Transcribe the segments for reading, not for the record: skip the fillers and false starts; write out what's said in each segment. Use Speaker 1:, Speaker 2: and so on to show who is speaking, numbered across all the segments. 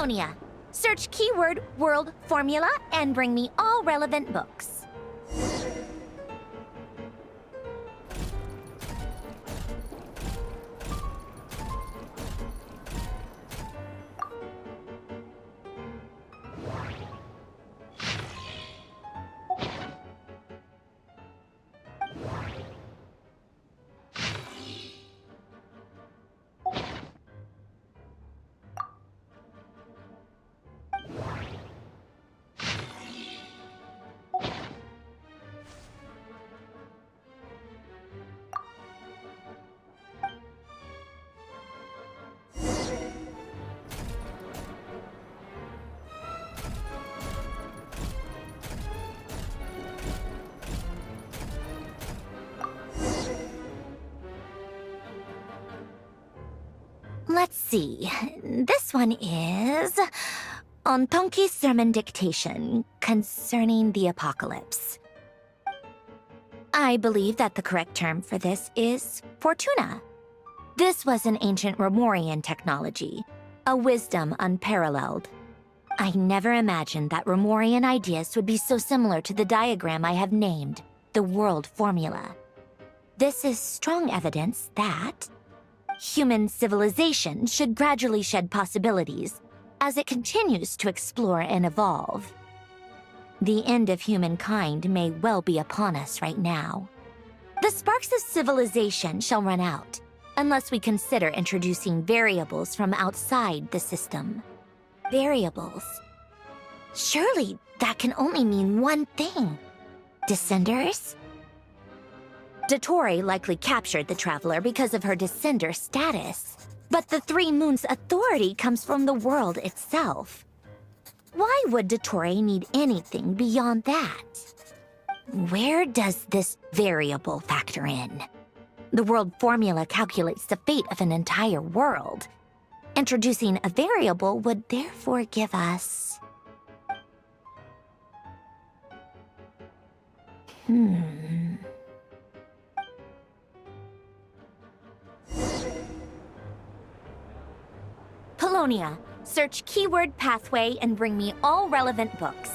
Speaker 1: Polonia. Search keyword world formula and bring me all relevant books. Let's see. This one is Ontonki's sermon dictation concerning the apocalypse. I believe that the correct term for this is Fortuna. This was an ancient Romorian technology, a wisdom unparalleled. I never imagined that Romorian ideas would be so similar to the diagram I have named, the world formula. This is strong evidence that human civilization should gradually shed possibilities as it continues to explore and evolve. The end of humankind may well be upon us right now. The sparks of civilization shall run out unless we consider introducing variables from outside the system. Variables. Surely that can only mean one thing. Descenders? Dottore likely captured the Traveler because of her descender status. But the Three Moons' authority comes from the world itself. Why would Dottore need anything beyond that? Where does this variable factor in? The world formula calculates the fate of an entire world. Introducing a variable would therefore give us... Polonia, search keyword pathway and bring me all relevant books.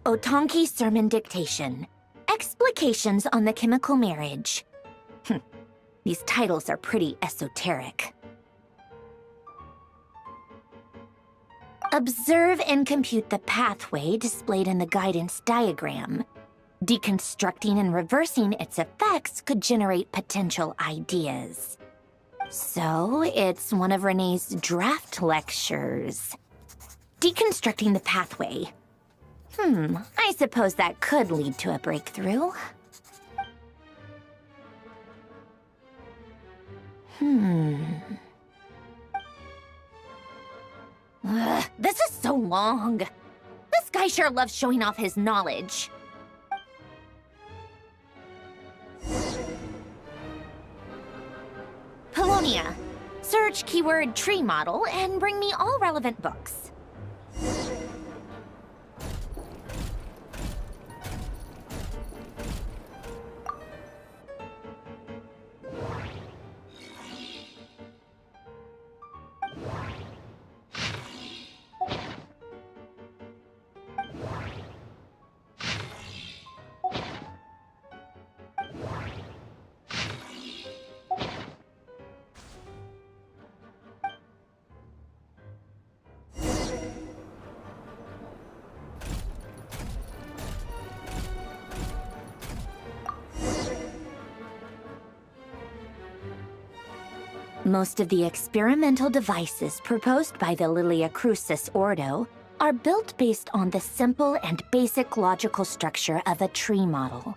Speaker 1: Otonki Sermon Dictation. Explications on the Chemical Marriage. These titles are pretty esoteric. Observe and compute the pathway displayed in the guidance diagram. Deconstructing and reversing its effects could generate potential ideas. So, it's one of Renee's draft lectures. Deconstructing the pathway. I suppose that could lead to a breakthrough. This is so long. This guy sure loves showing off his knowledge. Polonia, search keyword tree model and bring me all relevant books. Most of the experimental devices proposed by the Lilia Crucis Ordo are built based on the simple and basic logical structure of a tree model.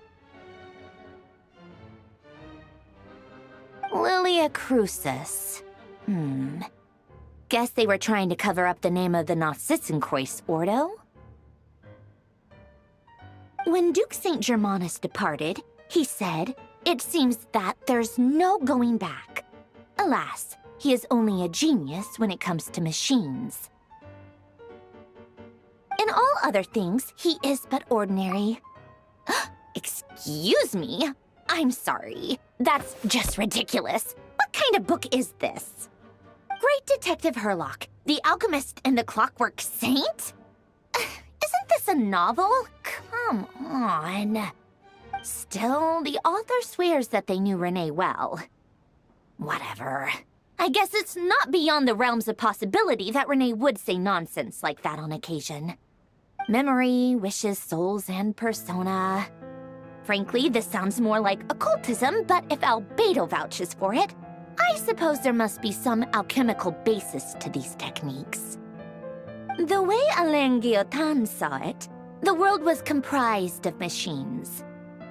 Speaker 1: Lilia Crucis. Guess they were trying to cover up the name of the Nautitzenkreuz Ordo? When Duke St. Germanus departed, he said, "It seems that there's no going back." Alas, he is only a genius when it comes to machines. In all other things, he is but ordinary. Excuse me? I'm sorry. That's just ridiculous. What kind of book is this? Great Detective Herlock, the Alchemist and the Clockwork Saint? Isn't this a novel? Come on. Still, the author swears that they knew Renee well. Whatever. I guess it's not beyond the realms of possibility that Renee would say nonsense like that on occasion. Memory, wishes, souls, and persona. Frankly, this sounds more like occultism, but if Albedo vouches for it, I suppose there must be some alchemical basis to these techniques. The way Alain Guillotin saw it, the world was comprised of machines.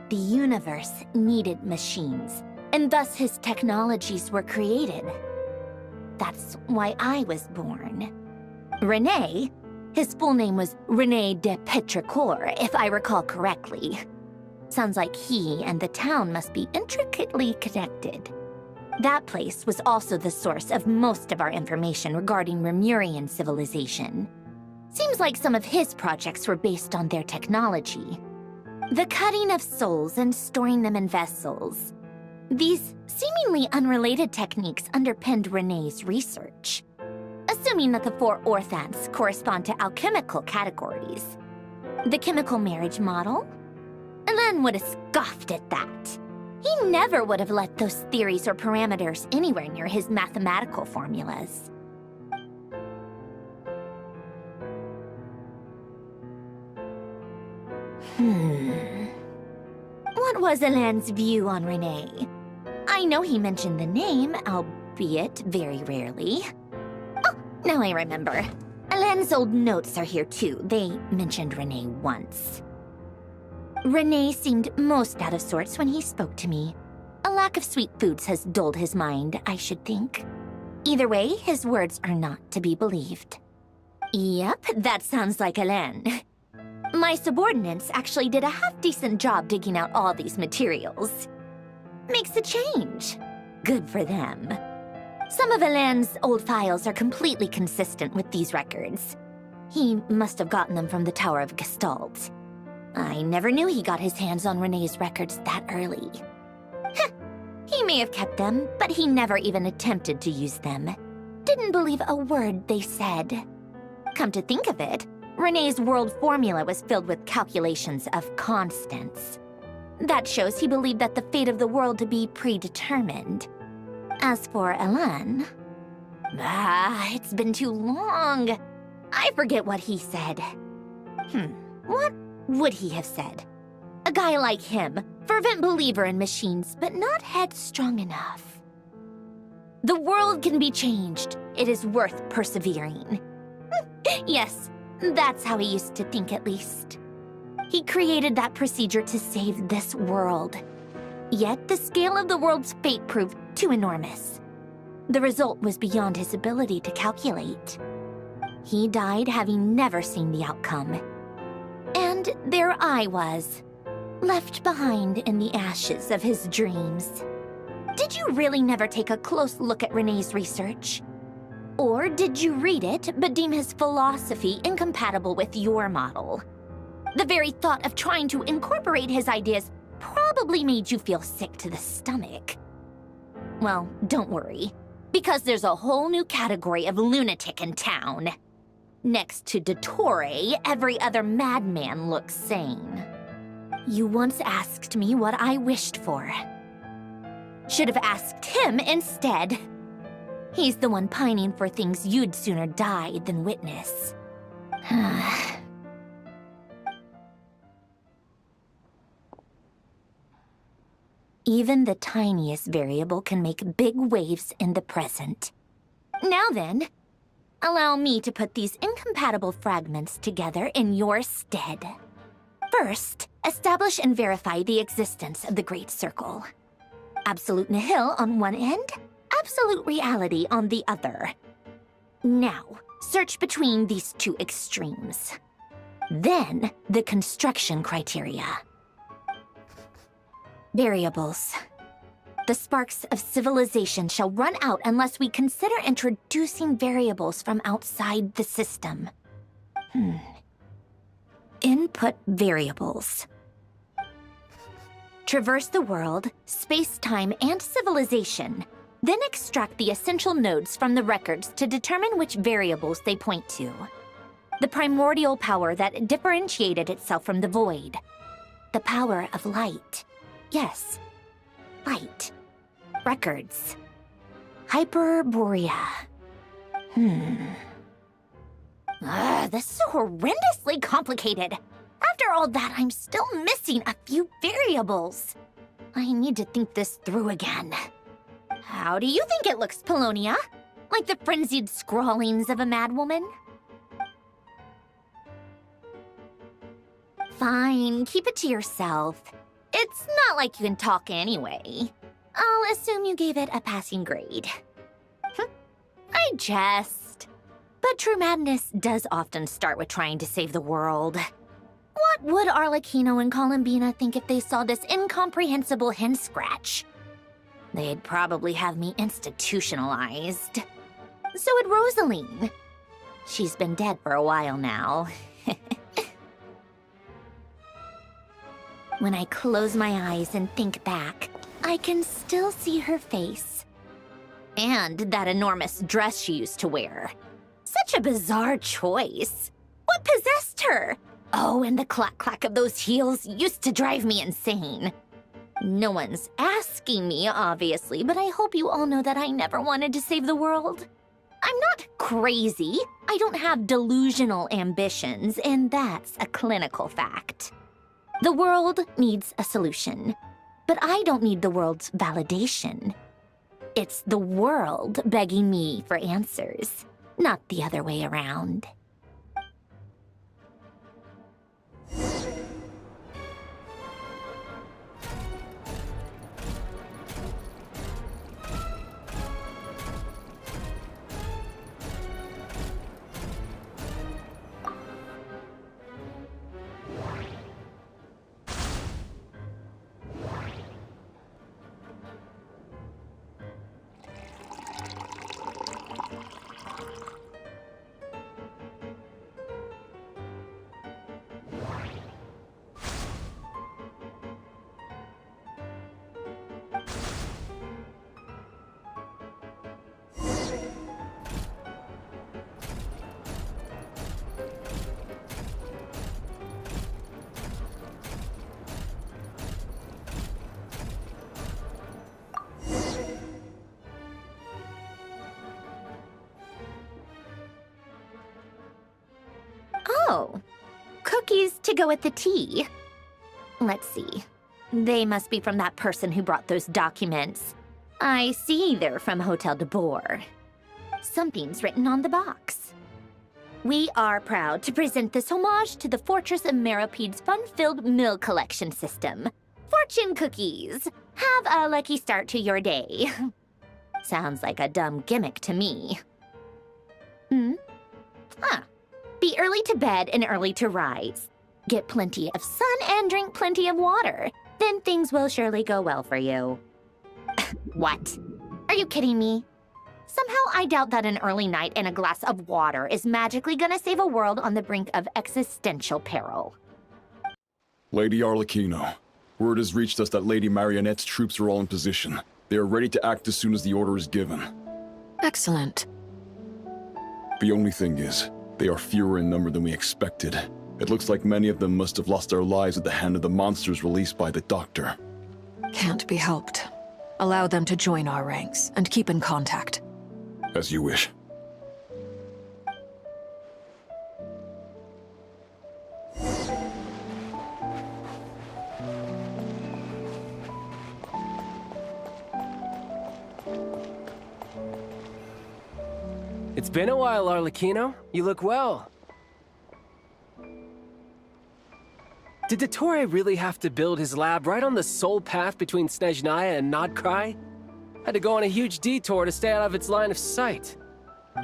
Speaker 1: The universe needed machines, and thus his technologies were created. That's why I was born. René, his full name was René de Petrichor, if I recall correctly. Sounds like he and the town must be intricately connected. That place was also the source of most of our information regarding Remurian civilization. Seems like some of his projects were based on their technology. The cutting of souls and storing them in vessels. These seemingly unrelated techniques underpinned René's research. Assuming that the 4 orthants correspond to alchemical categories. The chemical marriage model? Alain would have scoffed at that. He never would have let those theories or parameters anywhere near his mathematical formulas. What was Alain's view on René? I know he mentioned the name, albeit very rarely. Oh, now I remember. Alain's old notes are here too. They mentioned René once. René seemed most out of sorts when he spoke to me. A lack of sweet foods has dulled his mind, I should think. Either way, his words are not to be believed. Yep, that sounds like Alain. My subordinates actually did a half-decent job digging out all these materials. Makes a change. Good for them. Some of Alain's old files are completely consistent with these records. He must have gotten them from the Tower of Gestalt. I never knew he got his hands on René's records that early. He may have kept them, but he never even attempted to use them. Didn't believe a word they said. Come to think of it, René's world formula was filled with calculations of constants. That shows he believed that the fate of the world to be predetermined. As for Alain... it's been too long. I forget what he said. What would he have said? A guy like him, fervent believer in machines, but not headstrong enough. The world can be changed. It is worth persevering. Yes, that's how he used to think at least. He created that procedure to save this world. Yet the scale of the world's fate proved too enormous. The result was beyond his ability to calculate. He died having never seen the outcome. And there I was, left behind in the ashes of his dreams. Did you really never take a close look at René's research? Or did you read it but deem his philosophy incompatible with your model? The very thought of trying to incorporate his ideas probably made you feel sick to the stomach. Well, don't worry, because there's a whole new category of lunatic in town. Next to Dottore, every other madman looks sane. You once asked me what I wished for. Should have asked him instead. He's the one pining for things you'd sooner die than witness. Even the tiniest variable can make big waves in the present. Now then, allow me to put these incompatible fragments together in your stead. First, establish and verify the existence of the Great Circle. Absolute nihil on one end, absolute reality on the other. Now, search between these two extremes. Then, the construction criteria. Variables. The sparks of civilization shall run out unless we consider introducing variables from outside the system. Input variables. Traverse the world, space-time, and civilization, then extract the essential nodes from the records to determine which variables they point to. The primordial power that differentiated itself from the void. The power of light. Yes, light. Records. Hyperborea. This is horrendously complicated. After all that, I'm still missing a few variables. I need to think this through again. How do you think it looks, Polonia? Like the frenzied scrawlings of a madwoman? Fine, keep it to yourself. It's not like you can talk anyway. I'll assume you gave it a passing grade. I jest. But true madness does often start with trying to save the world. What would Arlecchino and Columbina think if they saw this incomprehensible hen scratch? They'd probably have me institutionalized. So would Rosaline. She's been dead for a while now. When I close my eyes and think back, I can still see her face. And that enormous dress she used to wear. Such a bizarre choice. What possessed her? Oh, and the clack-clack of those heels used to drive me insane. No one's asking me, obviously, but I hope you all know that I never wanted to save the world. I'm not crazy. I don't have delusional ambitions, and that's a clinical fact. The world needs a solution, but I don't need the world's validation. It's the world begging me for answers, not the other way around. Oh, cookies to go with the tea. Let's see. They must be from that person who brought those documents. I see they're from Hotel de Boer. Something's written on the box. We are proud to present this homage to the Fortress of Meropede's fun-filled meal collection system. Fortune cookies. Have a lucky start to your day. Sounds like a dumb gimmick to me. Be early to bed and early to rise. Get plenty of sun and drink plenty of water. Then things will surely go well for you. What? Are you kidding me? Somehow I doubt that an early night and a glass of water is magically gonna save a world on the brink of existential peril.
Speaker 2: Lady Arlecchino, word has reached us that Lady Marionette's troops are all in position. They are ready to act as soon as the order is given.
Speaker 3: Excellent.
Speaker 2: The only thing is, they are fewer in number than we expected. It looks like many of them must have lost their lives at the hand of the monsters released by the Doctor.
Speaker 3: Can't be helped. Allow them to join our ranks, and keep in contact.
Speaker 2: As you wish.
Speaker 4: It's been a while, Arlecchino. You look well. Did Dottore really have to build his lab right on the sole path between Snezhnaya and Nodkrai? Had to go on a huge detour to stay out of its line of sight.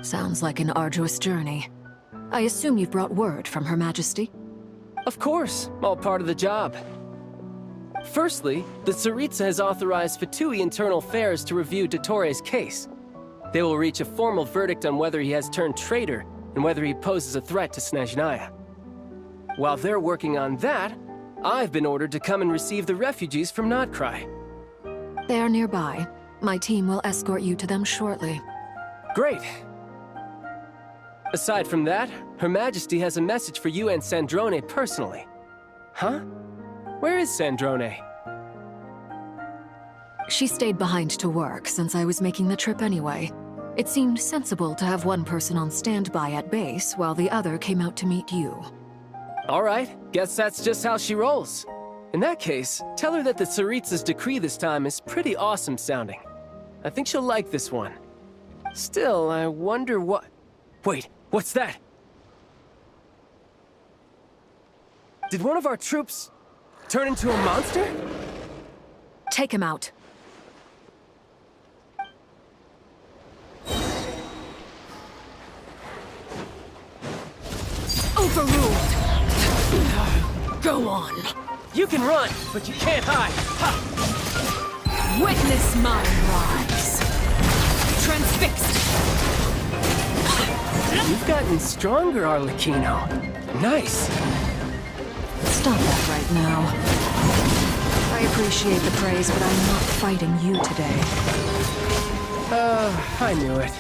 Speaker 3: Sounds like an arduous journey. I assume you've brought word from Her Majesty?
Speaker 4: Of course, all part of the job. Firstly, the Tsaritsa has authorized Fatui Internal Affairs to review Dottoro's case. They will reach a formal verdict on whether he has turned traitor and whether he poses a threat to Snezhnaya. While they're working on that, I've been ordered to come and receive the refugees from Nodcry.
Speaker 3: They are nearby. My team will escort you to them shortly.
Speaker 4: Great. Aside from that, Her Majesty has a message for you and Sandrone personally. Huh? Where is Sandrone?
Speaker 3: She stayed behind to work since I was making the trip anyway. It seemed sensible to have one person on standby at base while the other came out to meet you.
Speaker 4: All right, guess that's just how she rolls. In that case, tell her that the Tsaritsa's decree this time is pretty awesome sounding. I think she'll like this one. Still, I wonder what... Wait, what's that? Did one of our troops turn into a monster?
Speaker 3: Take him out. Overruled! Go on!
Speaker 4: You can run, but you can't hide! Ha!
Speaker 3: Witness my rise! Transfixed!
Speaker 4: You've gotten stronger, Arlecchino. Nice!
Speaker 3: Stop that right now. I appreciate the praise, but I'm not fighting you today.
Speaker 4: I knew it.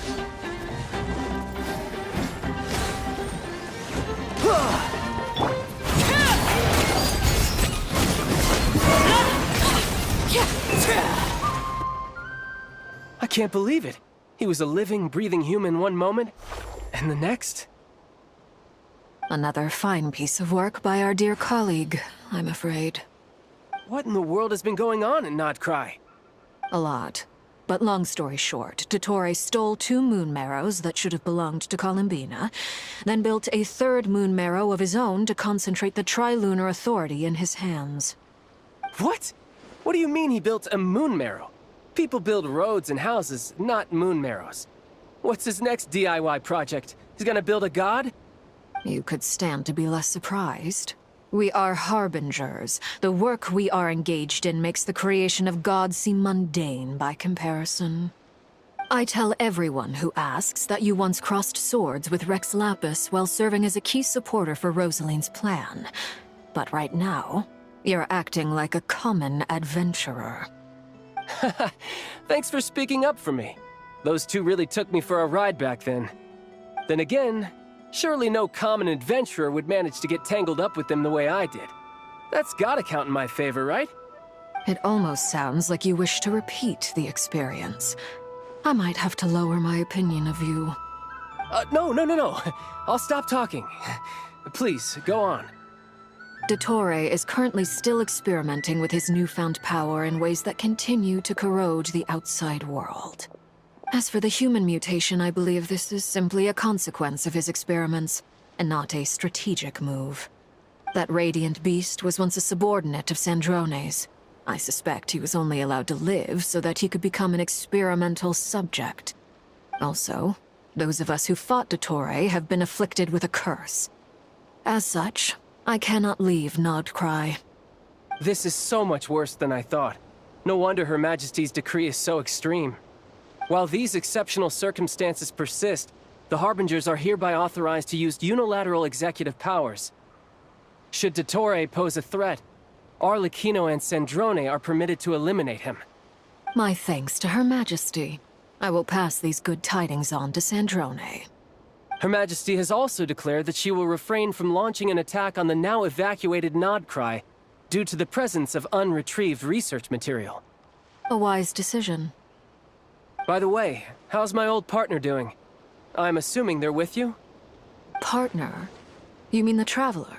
Speaker 4: I can't believe it. He was a living, breathing human one moment, and the next...
Speaker 3: Another fine piece of work by our dear colleague, I'm afraid.
Speaker 4: What in the world has been going on in Nodcry?
Speaker 3: A lot. But long story short, Dottore stole 2 moon marrows that should have belonged to Columbina, then built a 3rd moon marrow of his own to concentrate the Trilunar Authority in his hands.
Speaker 4: What? What do you mean he built a moon marrow? People build roads and houses, not moon marrows. What's his next DIY project? He's gonna build a god?
Speaker 3: You could stand to be less surprised. We are harbingers. The work we are engaged in makes the creation of gods seem mundane by comparison. I tell everyone who asks that you once crossed swords with Rex Lapis while serving as a key supporter for Rosaline's plan. But right now, you're acting like a common adventurer.
Speaker 4: Thanks for speaking up for me. Those 2 really took me for a ride back then. Then again, surely no common adventurer would manage to get tangled up with them the way I did. That's gotta count in my favor, right?
Speaker 3: It almost sounds like you wish to repeat the experience. I might have to lower my opinion of you.
Speaker 4: No. I'll stop talking. Please, go on.
Speaker 3: Dottore is currently still experimenting with his newfound power in ways that continue to corrode the outside world. As for the human mutation, I believe this is simply a consequence of his experiments, and not a strategic move. That radiant beast was once a subordinate of Sandrone's. I suspect he was only allowed to live so that he could become an experimental subject. Also, those of us who fought Dottore have been afflicted with a curse. As such, I cannot leave Nodcry.
Speaker 4: This is so much worse than I thought. No wonder Her Majesty's decree is so extreme. While these exceptional circumstances persist, the Harbingers are hereby authorized to use unilateral executive powers. Should Dottore pose a threat, Arlecchino and Sandrone are permitted to eliminate him.
Speaker 3: My thanks to Her Majesty. I will pass these good tidings on to Sandrone.
Speaker 4: Her Majesty has also declared that she will refrain from launching an attack on the now evacuated Nodcry due to the presence of unretrieved research material.
Speaker 3: A wise decision.
Speaker 4: By the way, how's my old partner doing? I'm assuming they're with you?
Speaker 3: Partner? You mean the Traveler?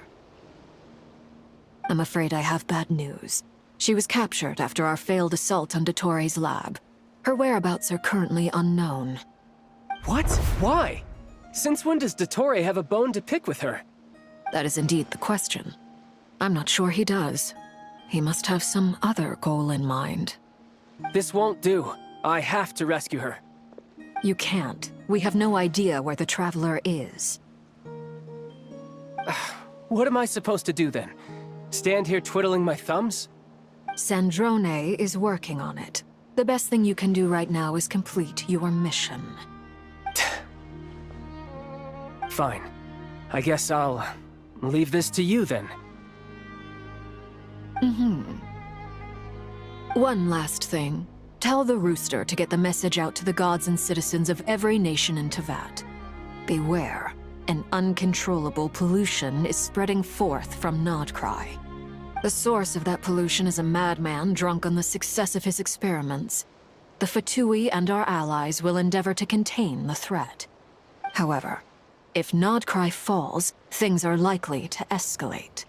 Speaker 3: I'm afraid I have bad news. She was captured after our failed assault on Dottore's lab. Her whereabouts are currently unknown.
Speaker 4: What? Why? Since when does Dottore have a bone to pick with her?
Speaker 3: That is indeed the question. I'm not sure he does. He must have some other goal in mind.
Speaker 4: This won't do. I have to rescue her.
Speaker 3: You can't. We have no idea where the Traveler is.
Speaker 4: What am I supposed to do then? Stand here twiddling my thumbs?
Speaker 3: Sandrone is working on it. The best thing you can do right now is complete your mission.
Speaker 4: Fine. I guess I'll leave this to you then.
Speaker 3: One last thing. Tell the Rooster to get the message out to the gods and citizens of every nation in Teyvat. Beware. An uncontrollable pollution is spreading forth from Nodcry. The source of that pollution is a madman drunk on the success of his experiments. The Fatui and our allies will endeavor to contain the threat. However, if Nodcry falls, things are likely to escalate.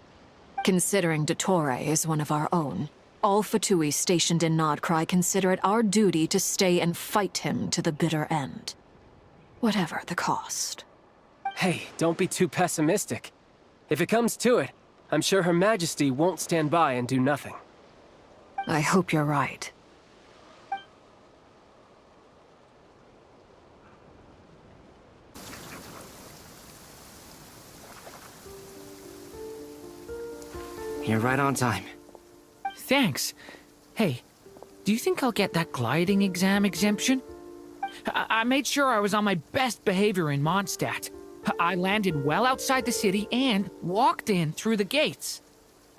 Speaker 3: Considering Dottore is one of our own, all Fatui stationed in Nodcry consider it our duty to stay and fight him to the bitter end. Whatever the cost.
Speaker 4: Hey, don't be too pessimistic. If it comes to it, I'm sure Her Majesty won't stand by and do nothing.
Speaker 3: I hope you're right.
Speaker 5: You're right on time.
Speaker 6: Thanks. Hey, do you think I'll get that gliding exam exemption? I made sure I was on my best behavior in Mondstadt. I landed well outside the city and walked in through the gates.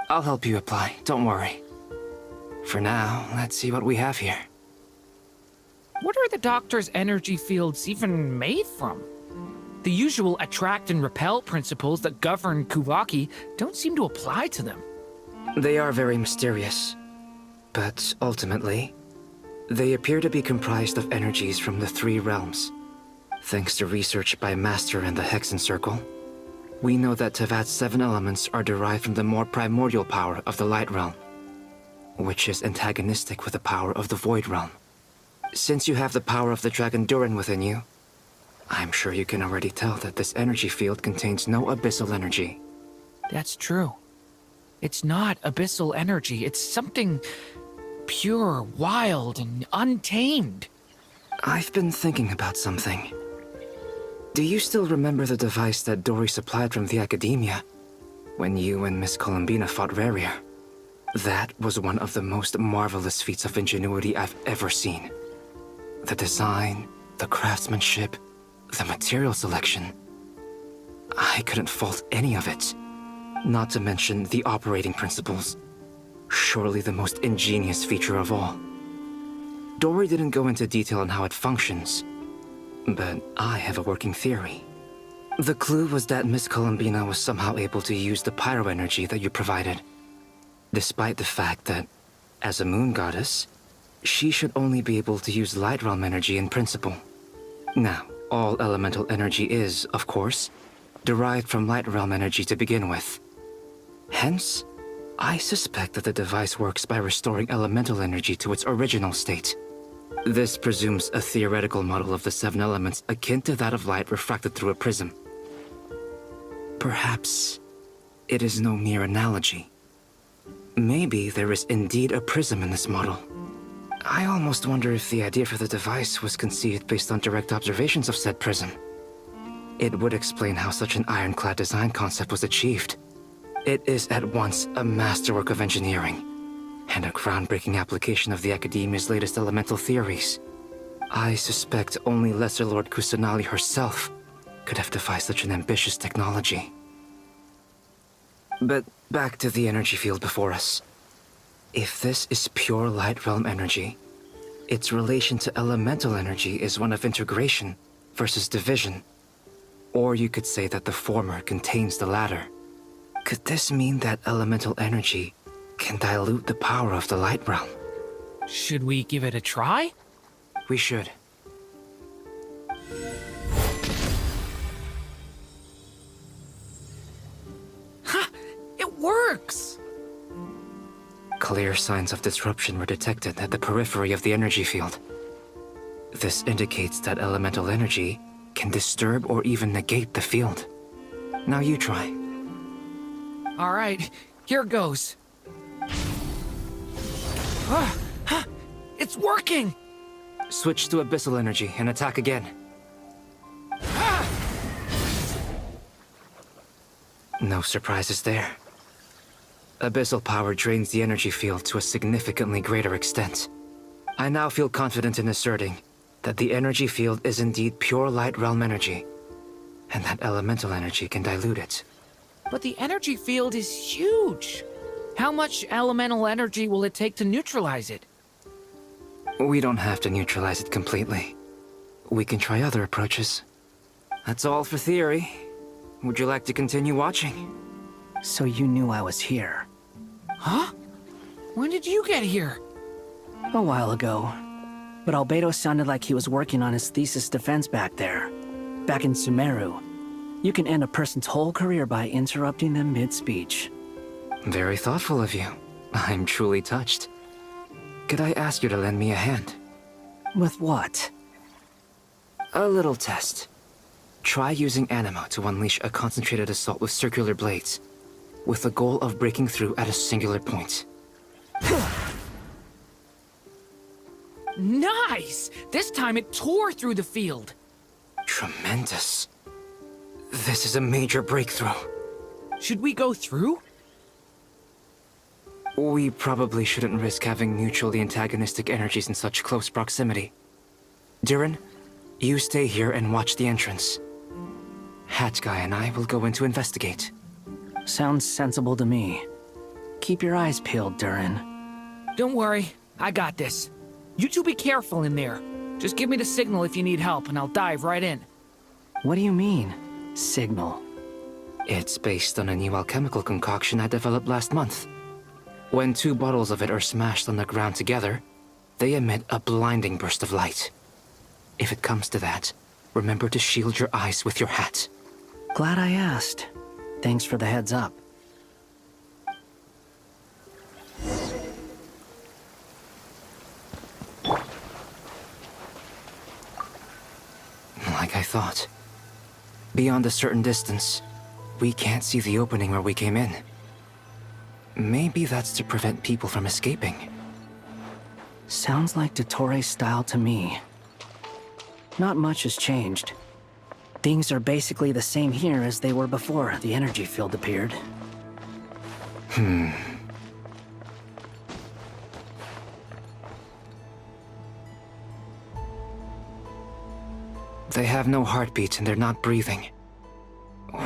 Speaker 5: I'll help you apply, don't worry. For now, let's see what we have here.
Speaker 6: What are the doctor's energy fields even made from? The usual attract and repel principles that govern Kuvaki don't seem to apply to them.
Speaker 5: They are very mysterious, but ultimately, they appear to be comprised of energies from the three realms. Thanks to research by Master and the Hexen Circle, we know that Teyvat's 7 elements are derived from the more primordial power of the Light Realm, which is antagonistic with the power of the Void Realm. Since you have the power of the Dragon Durin within you, I'm sure you can already tell that this energy field contains no abyssal energy.
Speaker 6: That's true. It's not abyssal energy, it's something pure, wild, and untamed.
Speaker 5: I've been thinking about something. Do you still remember the device that Dory supplied from the Academia when you and Miss Columbina fought Rarier? That was one of the most marvelous feats of ingenuity I've ever seen. The design, the craftsmanship, the material selection. I couldn't fault any of it. Not to mention the operating principles. Surely the most ingenious feature of all. Dory didn't go into detail on how it functions, but I have a working theory. The clue was that Miss Columbina was somehow able to use the pyro energy that you provided, despite the fact that, as a moon goddess, she should only be able to use light realm energy in principle. Now, all elemental energy is, of course, derived from light realm energy to begin with. Hence, I suspect that the device works by restoring elemental energy to its original state. This presumes a theoretical model of the 7 elements akin to that of light refracted through a prism. Perhaps it is no mere analogy. Maybe there is indeed a prism in this model. I almost wonder if the idea for the device was conceived based on direct observations of said prism. It would explain how such an ironclad design concept was achieved. It is at once a masterwork of engineering and a groundbreaking application of the Academia's latest elemental theories. I suspect only Lesser Lord Kusanali herself could have devised such an ambitious technology. But back to the energy field before us. If this is pure light realm energy, its relation to elemental energy is one of integration versus division. Or you could say that the former contains the latter. Could this mean that elemental energy can dilute the power of the light realm?
Speaker 6: Should we give it a try?
Speaker 5: We should.
Speaker 6: Ha! It works!
Speaker 5: Clear signs of disruption were detected at the periphery of the energy field. This indicates that elemental energy can disturb or even negate the field. Now you try.
Speaker 6: All right, here goes. It's working!
Speaker 5: Switch to abyssal energy and attack again. No surprises there. Abyssal power drains the energy field to a significantly greater extent. I now feel confident in asserting that the energy field is indeed pure light realm energy, and that elemental energy can dilute it.
Speaker 6: But the energy field is huge. How much elemental energy will it take to neutralize it?
Speaker 5: We don't have to neutralize it completely. We can try other approaches. That's all for theory. Would you like to continue watching?
Speaker 7: So you knew I was here.
Speaker 6: Huh? When did you get here?
Speaker 7: A while ago. But Albedo sounded like he was working on his thesis defense back there. Back in Sumeru. You can end a person's whole career by interrupting them mid-speech.
Speaker 5: Very thoughtful of you. I'm truly touched. Could I ask you to lend me a hand?
Speaker 7: With what?
Speaker 5: A little test. Try using Anima to unleash a concentrated assault with circular blades, with the goal of breaking through at a singular point.
Speaker 6: Nice! This time it tore through the field.
Speaker 5: Tremendous. This is a major breakthrough.
Speaker 6: Should we go through?
Speaker 5: We probably shouldn't risk having mutually antagonistic energies in such close proximity. Durin, you stay here and watch the entrance. Hat Guy and I will go in to investigate.
Speaker 7: Sounds sensible to me. Keep your eyes peeled, Durin.
Speaker 6: Don't worry, I got this. You two be careful in there. Just give me the signal if you need help, and I'll dive right in.
Speaker 7: What do you mean, signal?
Speaker 5: It's based on a new alchemical concoction I developed last month. When 2 bottles of it are smashed on the ground together, they emit a blinding burst of light. If it comes to that, remember to shield your eyes with your hat.
Speaker 7: Glad I asked. Thanks for the heads up.
Speaker 5: Like I thought. Beyond a certain distance, we can't see the opening where we came in. Maybe that's to prevent people from escaping.
Speaker 7: Sounds like Dottore's style to me. Not much has changed. Things are basically the same here as they were before the energy field appeared.
Speaker 5: They have no heartbeat and they're not breathing.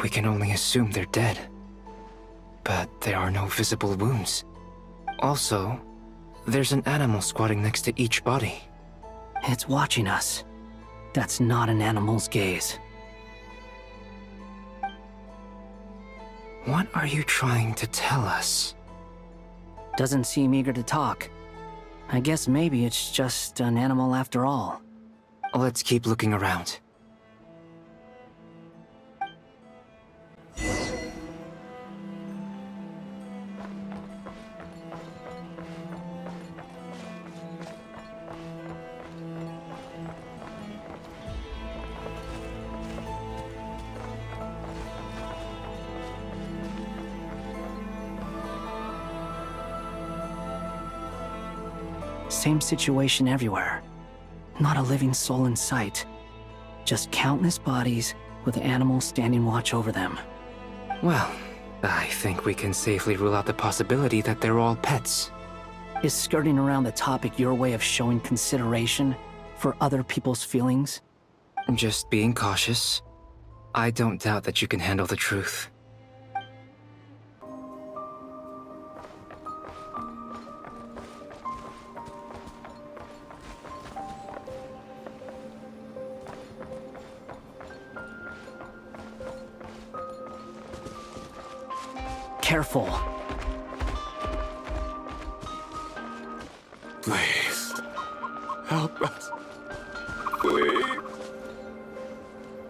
Speaker 5: We can only assume they're dead. But there are no visible wounds. Also, there's an animal squatting next to each body.
Speaker 7: It's watching us. That's not an animal's gaze.
Speaker 5: What are you trying to tell us?
Speaker 7: Doesn't seem eager to talk. I guess maybe it's just an animal after all.
Speaker 5: Let's keep looking around.
Speaker 7: Same situation everywhere. Not a living soul in sight. Just countless bodies with animals standing watch over them.
Speaker 5: Well, I think we can safely rule out the possibility that they're all pets.
Speaker 7: Is skirting around the topic your way of showing consideration for other people's feelings?
Speaker 5: Just being cautious. I don't doubt that you can handle the truth.
Speaker 7: Careful.
Speaker 2: Please. Help us. Please.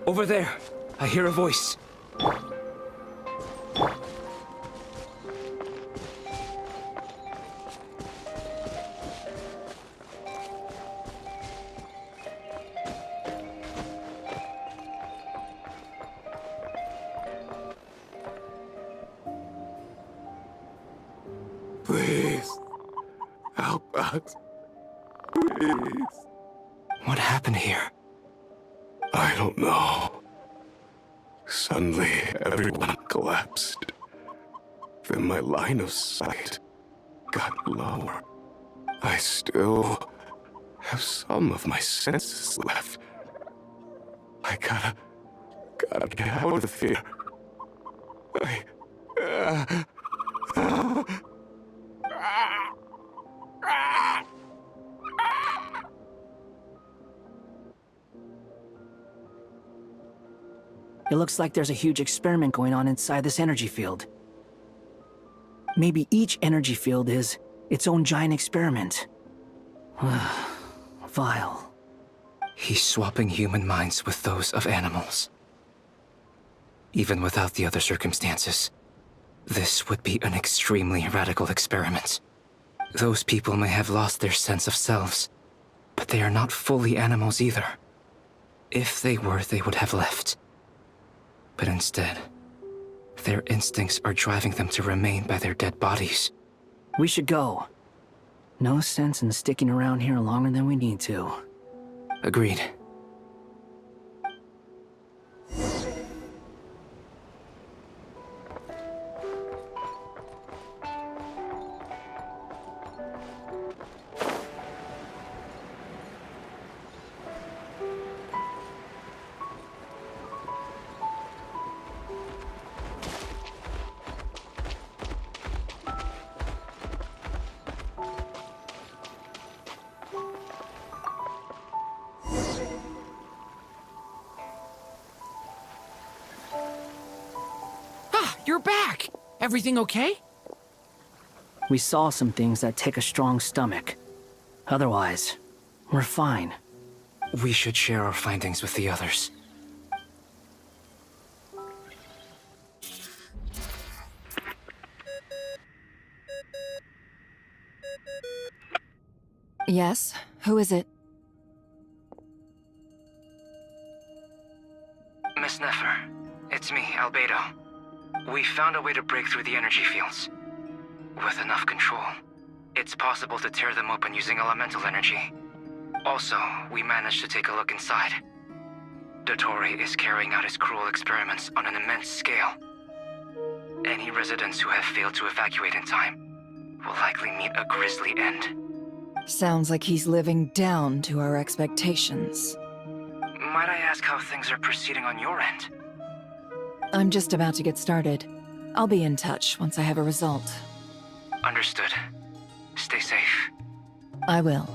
Speaker 5: Over there, I hear a voice.
Speaker 2: Please. Help us. Please.
Speaker 5: What happened here?
Speaker 2: I don't know.
Speaker 8: Suddenly, everyone collapsed. Then my line of sight got lower. I still have some of my senses left. I gotta get out of here.
Speaker 7: It looks like there's a huge experiment going on inside this energy field. Maybe each energy field is its own giant experiment. Vile.
Speaker 5: He's swapping human minds with those of animals. Even without the other circumstances, this would be an extremely radical experiment. Those people may have lost their sense of selves, but they are not fully animals either. If they were, they would have left. But instead, their instincts are driving them to remain by their dead bodies.
Speaker 7: We should go. No sense in sticking around here longer than we need to.
Speaker 5: Agreed.
Speaker 6: You're back! Everything okay?
Speaker 7: We saw some things that take a strong stomach. Otherwise, we're fine.
Speaker 5: We should share our findings with the others.
Speaker 3: Yes? Who is it?
Speaker 5: Miss Nefer, it's me, Albedo. We found a way to break through the energy fields. With enough control, it's possible to tear them open using elemental energy. Also, we managed to take a look inside. Dottore is carrying out his cruel experiments on an immense scale. Any residents who have failed to evacuate in time will likely meet a grisly end.
Speaker 3: Sounds like he's living down to our expectations.
Speaker 5: Might I ask how things are proceeding on your end?
Speaker 3: I'm just about to get started. I'll be in touch once I have a result.
Speaker 5: Understood. Stay safe.
Speaker 3: I will.